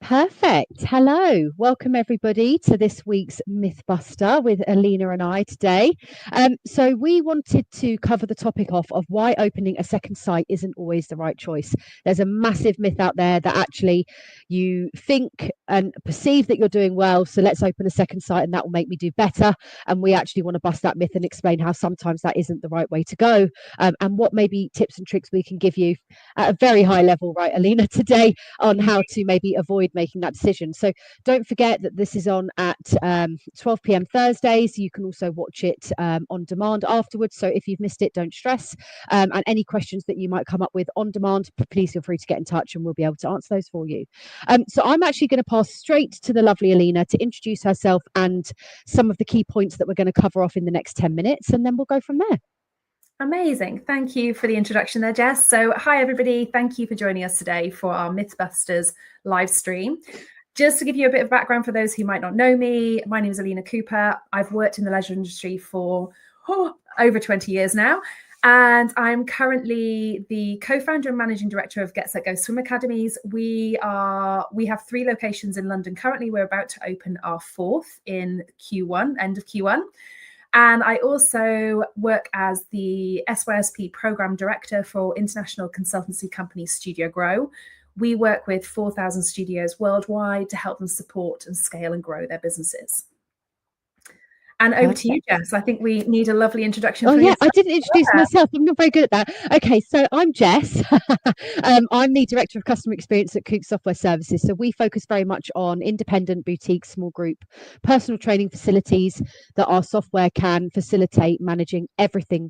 Perfect. Hello. Welcome everybody to this week's Mythbuster with Alina and I today. So we wanted to cover the topic off of why opening a second site isn't always the right choice. There's a massive myth out there that actually you think and perceive that you're doing well, so let's open a second site and that will make me do better. And we actually want to bust that myth and explain how sometimes that isn't the right way to go, and what maybe tips and tricks we can give you at a very high level, right, Alina, today on how to maybe avoid making that decision. So don't forget that this is on at 12 p.m. Thursdays. You can also watch it on demand afterwards. So if you've missed it, don't stress. And any questions that you might come up with on demand, please feel free to get in touch and we'll be able to answer those for you. So I'm actually going to pass straight to the lovely Alina to introduce herself and some of the key points that we're going to cover off in the next 10 minutes, and then we'll go from there. Amazing. Thank you for the introduction there, Jess. So hi, everybody. Thank you for joining us today for our Mythbusters live stream. Just to give you a bit of background for those who might not know me, my name is Alina Cooper. I've worked in the leisure industry for over 20 years now. And I'm currently the co-founder and managing director of Get Set Go Swim Academies. We have 3 locations in London currently. We're about to open our 4th in Q1, end of Q1. And I also work as the SYSP program director for international consultancy company Studio Grow. We work with 4,000 studios worldwide to help them support and scale and grow their businesses. And over to you, Jess. I think we need a lovely introduction. Oh, yeah, I didn't introduce myself. I'm not very good at that. Okay, so I'm Jess. I'm the Director of Customer Experience at Kook Software Services. So we focus very much on independent, boutique, small group, personal training facilities that our software can facilitate managing everything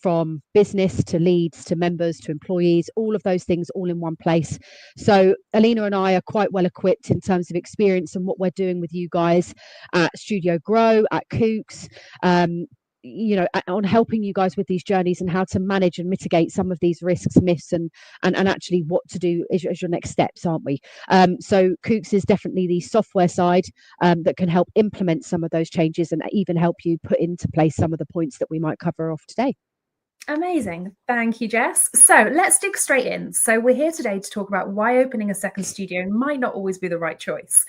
from business to leads to members to employees, all of those things all in one place. So Alina and I are quite well equipped in terms of experience and what we're doing with you guys at Studio Grow, at Kooks, on helping you guys with these journeys and how to manage and mitigate some of these risks, myths, and actually what to do as your next steps, aren't we? So Kooks is definitely the software side that can help implement some of those changes and even help you put into place some of the points that we might cover off today. Amazing. Thank you, Jess. So let's dig straight in. So we're here today to talk about why opening a second studio might not always be the right choice.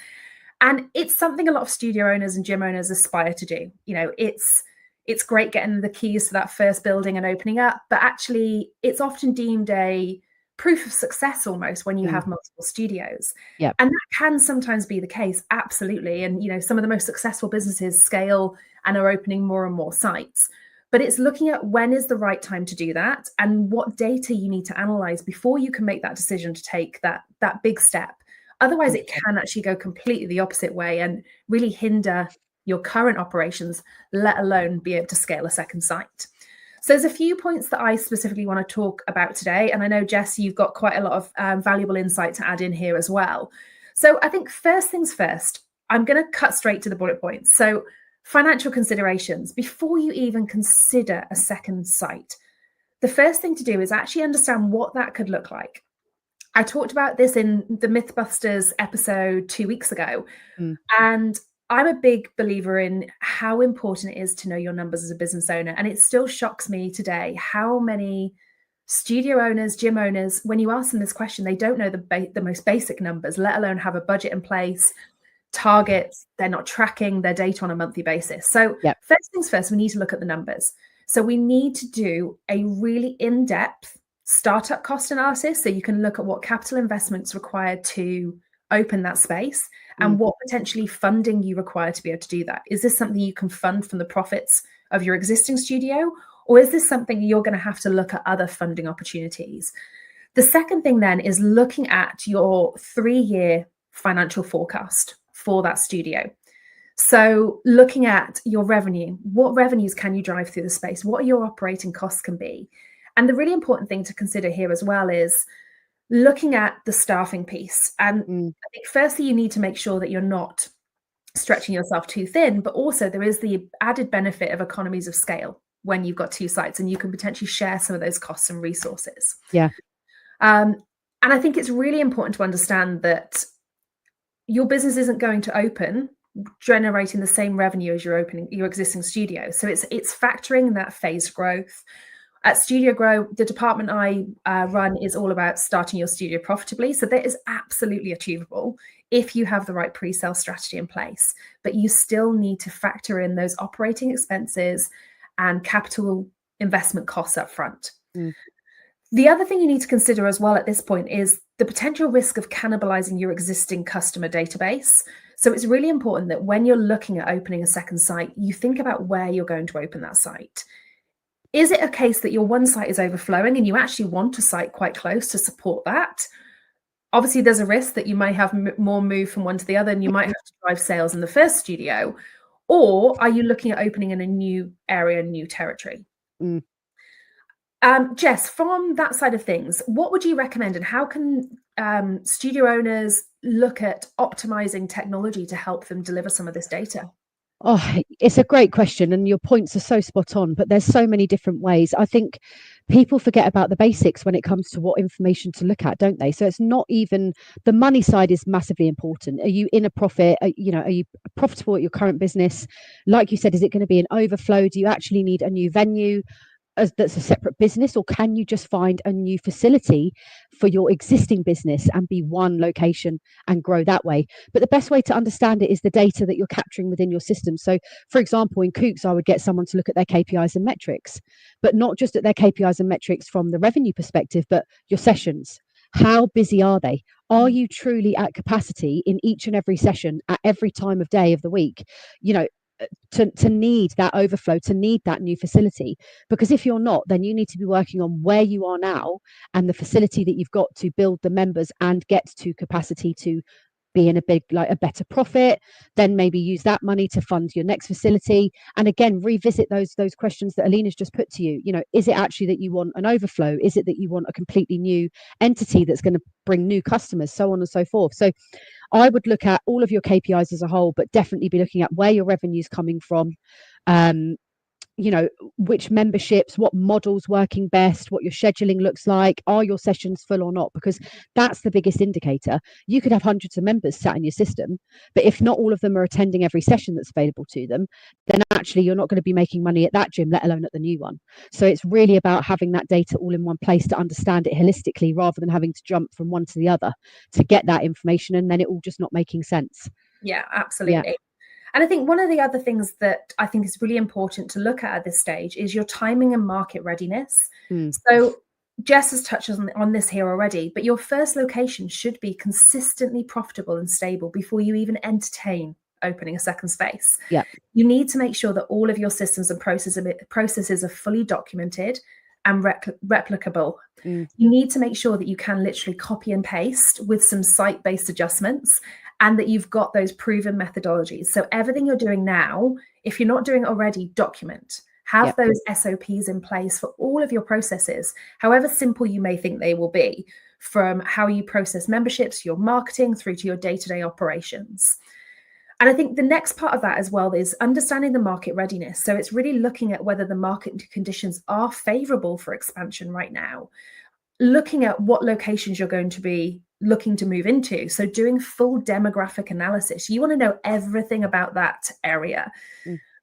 And it's something a lot of studio owners and gym owners aspire to do. You know, it's great getting the keys to that first building and opening up, but actually it's often deemed a proof of success almost when you have multiple studios. Yep. And that can sometimes be the case, absolutely. And, some of the most successful businesses scale and are opening more and more sites. But it's looking at when is the right time to do that and what data you need to analyze before you can make that decision to take that big step. Otherwise, it can actually go completely the opposite way and really hinder your current operations, let alone be able to scale a second site. So there's a few points that I specifically want to talk about today. And I know, Jess, you've got quite a lot of valuable insight to add in here as well. So I think first things first, I'm going to cut straight to the bullet points. So financial considerations, before you even consider a second site, the first thing to do is actually understand what that could look like. I talked about this in the Mythbusters episode 2 weeks ago. And I'm a big believer in how important it is to know your numbers as a business owner. And it still shocks me today how many studio owners, gym owners, when you ask them this question, they don't know the most basic numbers, let alone have a budget in place, targets. They're not tracking their data on a monthly basis. So First things first, we need to look at the numbers. So we need to do a really in-depth startup cost analysis, so you can look at what capital investments required to open that space and what potentially funding you require to be able to do that. Is this something you can fund from the profits of your existing studio, or is this something you're going to have to look at other funding opportunities? The second thing then is looking at your 3-year financial forecast for that studio. So looking at your revenue, what revenues can you drive through the space? What your operating costs can be? And the really important thing to consider here as well is looking at the staffing piece. And I think firstly, you need to make sure that you're not stretching yourself too thin, but also there is the added benefit of economies of scale when you've got 2 sites and you can potentially share some of those costs and resources. Yeah. And I think it's really important to understand that your business isn't going to open generating the same revenue as your existing studio. So it's factoring that phased growth. At Studio Grow, the department I run is all about starting your studio profitably. So that is absolutely achievable if you have the right pre-sale strategy in place. But you still need to factor in those operating expenses and capital investment costs up front. The other thing you need to consider as well at this point is the potential risk of cannibalizing your existing customer database. So it's really important that when you're looking at opening a second site, you think about where you're going to open that site. Is it a case that your one site is overflowing and you actually want a site quite close to support that? Obviously, there's a risk that you might have more move from one to the other and you might have to drive sales in the first studio. Or are you looking at opening in a new area, new territory? Jess, from that side of things, what would you recommend and how can studio owners look at optimizing technology to help them deliver some of this data? Oh, it's a great question, and your points are so spot on, but there's so many different ways. I think people forget about the basics when it comes to what information to look at, don't they? So it's not even the money side is massively important. Are you in a profit? Are you profitable at your current business? Like you said, is it going to be an overflow? Do you actually need a new venue that's a separate business, or can you just find a new facility for your existing business and be one location and grow that way? But the best way to understand it is the data that you're capturing within your system. So for example, in Cooks, I would get someone to look at their KPIs and metrics, but not just at their KPIs and metrics from the revenue perspective, but your sessions. How busy are they? Are you truly at capacity in each and every session at every time of day of the week? To need that overflow, to need that new facility. Because if you're not, then you need to be working on where you are now and the facility that you've got to build the members and get to capacity to be in a better profit, then maybe use that money to fund your next facility. And again, revisit those questions that Alina's just put to you. Is it actually that you want an overflow? Is it that you want a completely new entity that's going to bring new customers, so on and so forth? So I would look at all of your KPIs as a whole, but definitely be looking at where your revenue is coming from, which memberships, what models working best, what your scheduling looks like, are your sessions full or not? Because that's the biggest indicator. You could have hundreds of members sat in your system, but if not all of them are attending every session that's available to them, then actually you're not going to be making money at that gym, let alone at the new one. So it's really about having that data all in one place to understand it holistically, rather than having to jump from one to the other to get that information and then it all just not making sense. Yeah, absolutely. Yeah. And I think one of the other things that I think is really important to look at this stage is your timing and market readiness. So Jess has touched on this here already, but your first location should be consistently profitable and stable before you even entertain opening a second space. Yeah. You need to make sure that all of your systems and processes are fully documented and replicable. You need to make sure that you can literally copy and paste with some site-based adjustments, and that you've got those proven methodologies. So everything you're doing now, if you're not doing it already, document. Have those SOPs in place for all of your processes, however simple you may think they will be, from how you process memberships, your marketing, through to your day-to-day operations. And I think the next part of that as well is understanding the market readiness. So it's really looking at whether the market conditions are favorable for expansion right now, looking at what locations you're going to be looking to move into. So doing full demographic analysis. You want to know everything about that area,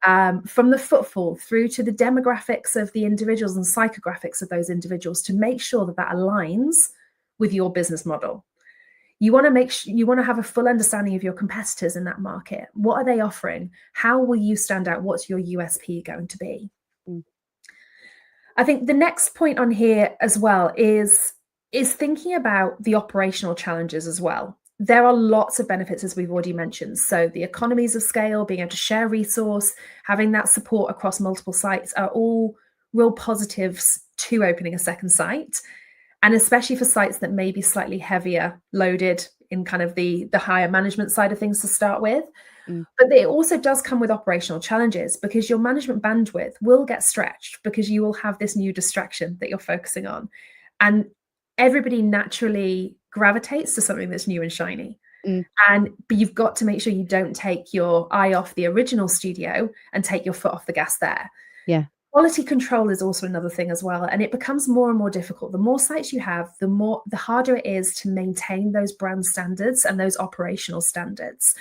from the footfall through to the demographics of the individuals and psychographics of those individuals, to make sure that that aligns with your business model. You want to have a full understanding of your competitors in that market. What are they offering? How will you stand out? What's your USP going to be? I think the next point on here as well is thinking about the operational challenges as well. There are lots of benefits, as we've already mentioned. So the economies of scale, being able to share resource, having that support across multiple sites are all real positives to opening a second site. And especially for sites that may be slightly heavier loaded in kind of the higher management side of things to start with. But it also does come with operational challenges, because your management bandwidth will get stretched because you will have this new distraction that you're focusing on. And everybody naturally gravitates to something that's new and shiny. But you've got to make sure you don't take your eye off the original studio and take your foot off the gas there. Yeah. Quality control is also another thing as well. And it becomes more and more difficult. The more sites you have, the harder it is to maintain those brand standards and those operational standards.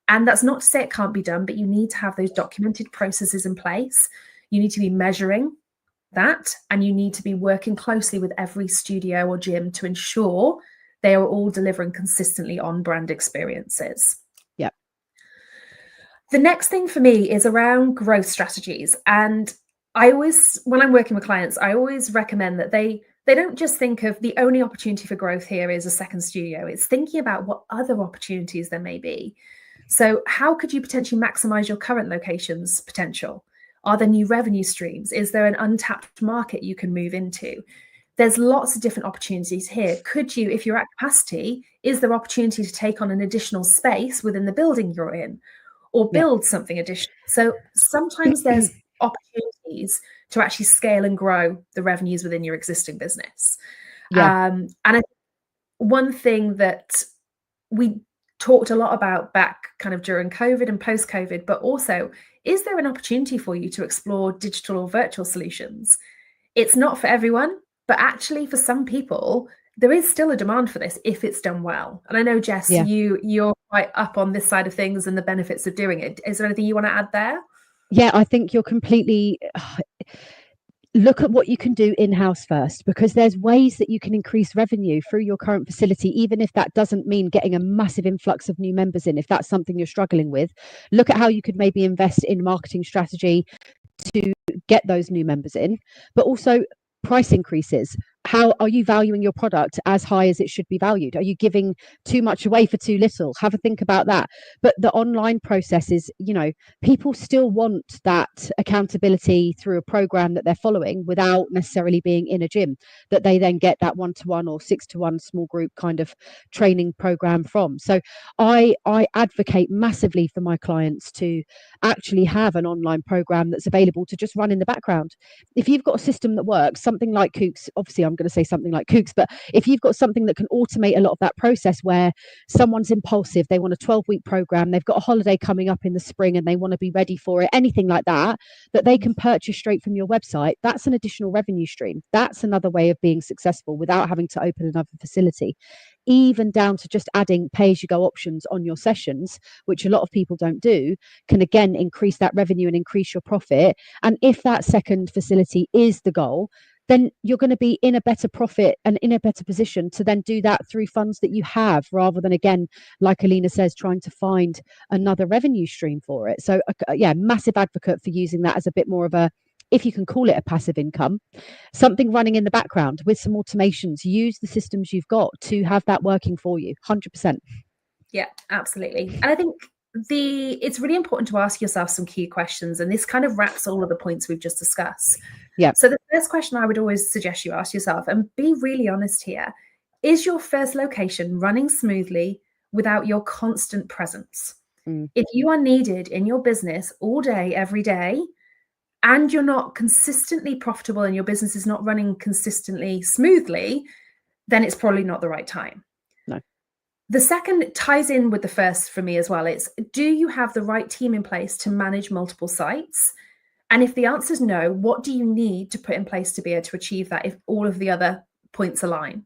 And that's not to say it can't be done, but you need to have those documented processes in place. You need to be measuring that, and you need to be working closely with every studio or gym to ensure they are all delivering consistently on brand experiences. Yeah. The next thing for me is around growth strategies. And I always, when I'm working with clients, I always recommend that they don't just think of the only opportunity for growth here is a second studio. It's thinking about what other opportunities there may be. So how could you potentially maximize your current location's potential? Are there new revenue streams? Is there an untapped market you can move into? There's lots of different opportunities here. Could you, if you're at capacity, is there opportunity to take on an additional space within the building you're in, or build something additional? So sometimes there's opportunities to actually scale and grow the revenues within your existing business. And one thing that we talked a lot about back kind of during COVID and post-COVID, but also, is there an opportunity for you to explore digital or virtual solutions? It's not for everyone, but actually for some people, there is still a demand for this if it's done well. And I know, Jess, you're quite up on this side of things and the benefits of doing it. Is there anything you want to add there? Yeah, I think you're completely... Look at what you can do in-house first, because there's ways that you can increase revenue through your current facility, even if that doesn't mean getting a massive influx of new members in. If that's something you're struggling with, look at how you could maybe invest in marketing strategy to get those new members in, but also price increases. How are you valuing your product as high as it should be valued? Are you giving too much away for too little? Have a think about that. But the online process is, people still want that accountability through a program that they're following without necessarily being in a gym, that they then get that 1-to-1 or 6-to-1 small group kind of training program from. So I advocate massively for my clients to actually have an online program that's available to just run in the background. If you've got a system that works, something like Kooks, obviously I'm going to say something like Kooks, but if you've got something that can automate a lot of that process, where someone's impulsive, they want a 12-week program, they've got a holiday coming up in the spring and they want to be ready for it, anything like that, that they can purchase straight from your website, that's an additional revenue stream. That's another way of being successful without having to open another facility. Even down to just adding pay-as-you-go options on your sessions, which a lot of people don't do, can again increase that revenue and increase your profit. And if that second facility is the goal, then you're going to be in a better profit and in a better position to then do that through funds that you have, rather than, again, like Alina says, trying to find another revenue stream for it. So massive advocate for using that as a bit more of a, if you can call it a passive income, something running in the background with some automations. Use the systems you've got to have that working for you. 100%. Yeah, absolutely. And I think it's really important to ask yourself some key questions, and this kind of wraps all of the points we've just discussed. Yeah. So the first question I would always suggest you ask yourself, and be really honest here, is your first location running smoothly without your constant presence? If you are needed in your business all day, every day, and you're not consistently profitable and your business is not running consistently smoothly, then it's probably not the right time. No. The second ties in with the first for me as well. It's, do you have the right team in place to manage multiple sites? And if the answer is no, what do you need to put in place to be able to achieve that if all of the other points align?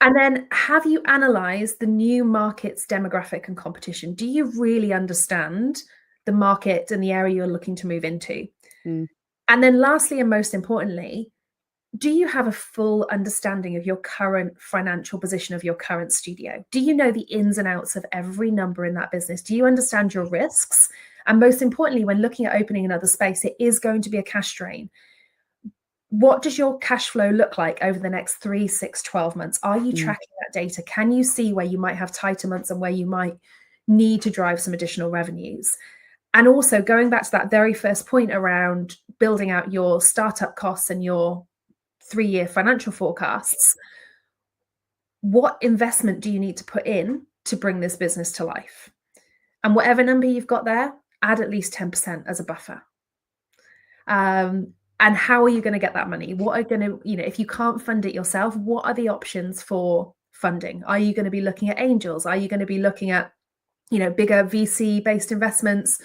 And then, have you analysed the new market's demographic and competition? Do you really understand the market and the area you're looking to move into? And then lastly, and most importantly, do you have a full understanding of your current financial position of your current studio? Do you know the ins and outs of every number in that business? Do you understand your risks? And most importantly, when looking at opening another space, it is going to be a cash drain. What does your cash flow look like over the next 3, 6, 12 months? Are you tracking that data? Can you see where you might have tighter months and where you might need to drive some additional revenues? And also, going back to that very first point around building out your startup costs and your 3-year financial forecasts, what investment do you need to put in to bring this business to life? And whatever number you've got there, add at least 10% as a buffer. And how are you going to get that money? What are going to, if you can't fund it yourself, what are the options for funding? Are you going to be looking at angels? Are you going to be looking at, bigger VC-based investments,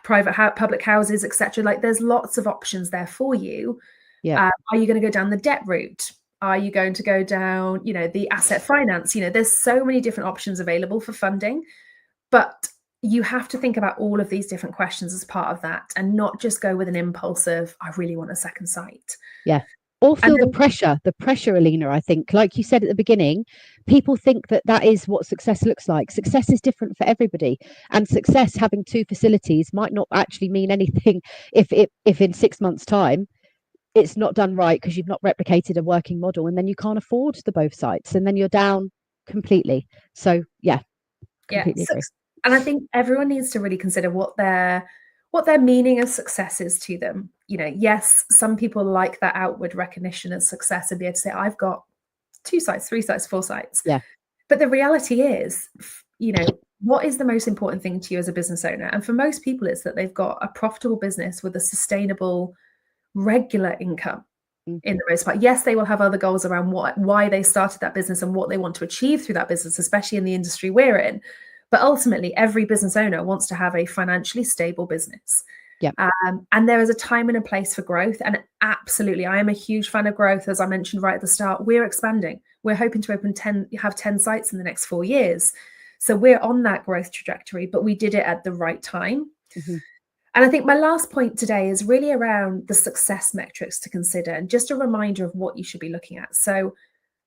public houses, etc.? Like, there's lots of options there for you. Yeah. Are you going to go down the debt route? Are you going to go down, the asset finance? There's so many different options available for funding, but you have to think about all of these different questions as part of that, and not just go with an impulse of, I really want a second site. Yeah. Or feel then, the pressure, Alina, I think. Like you said at the beginning, people think that that is what success looks like. Success is different for everybody. And success, having 2 facilities, might not actually mean anything if in 6 months' time it's not done right because you've not replicated a working model, and then you can't afford the both sites, and then you're down completely. So yeah, completely agree. And I think everyone needs to really consider what their meaning of success is to them. Yes, some people like that outward recognition of success and be able to say, I've got 2 sites, 3 sites, 4 sites. Yeah. But the reality is, what is the most important thing to you as a business owner? And for most people, it's that they've got a profitable business with a sustainable, regular income. In the most part. Yes, they will have other goals around why they started that business and what they want to achieve through that business, especially in the industry we're in. But ultimately, every business owner wants to have a financially stable business. Yeah. And there is a time and a place for growth. And absolutely, I am a huge fan of growth. As I mentioned right at the start, we're expanding. We're hoping to have 10 sites in the next 4 years. So we're on that growth trajectory, but we did it at the right time. Mm-hmm. And I think my last point today is really around the success metrics to consider, and just a reminder of what you should be looking at. So,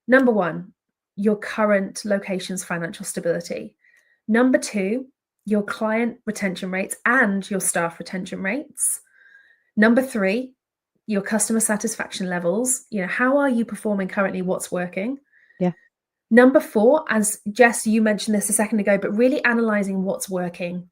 number 1, your current location's financial stability. Number 2, your client retention rates and your staff retention rates. Number 3, your customer satisfaction levels. How are you performing currently? What's working? Yeah. Number 4, as Jess, you mentioned this a second ago, but really analyzing what's working.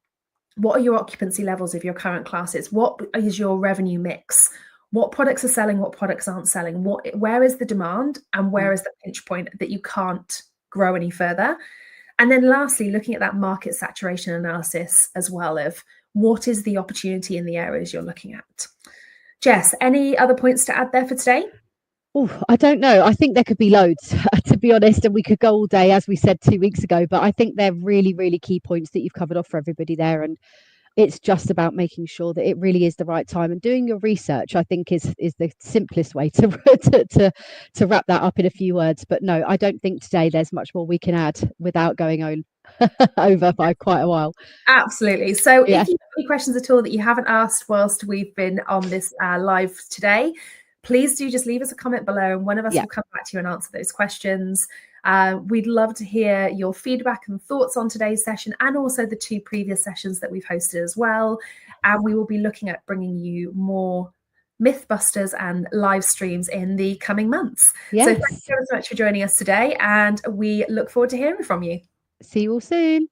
What are your occupancy levels of your current classes? What is your revenue mix? What products are selling? What products aren't selling? Where is the demand? And where is the pinch point that you can't grow any further? And then lastly, looking at that market saturation analysis as well of what is the opportunity in the areas you're looking at. Jess, any other points to add there for today? Oh, I don't know. I think there could be loads, to be honest, and we could go all day, as we said 2 weeks ago. But I think they're really, really key points that you've covered off for everybody there. And it's just about making sure that it really is the right time, and doing your research, I think, is the simplest way to wrap that up in a few words. But no, I don't think today there's much more we can add without going over by quite a while. Absolutely. So if you have any questions at all that you haven't asked whilst we've been on this live today, please do just leave us a comment below, and one of us will come back to you and answer those questions. We'd love to hear your feedback and thoughts on today's session, and also the 2 previous sessions that we've hosted as well. And we will be looking at bringing you more MythBusters and live streams in the coming months. Yes. So thank you so much for joining us today, and we look forward to hearing from you. See you all soon.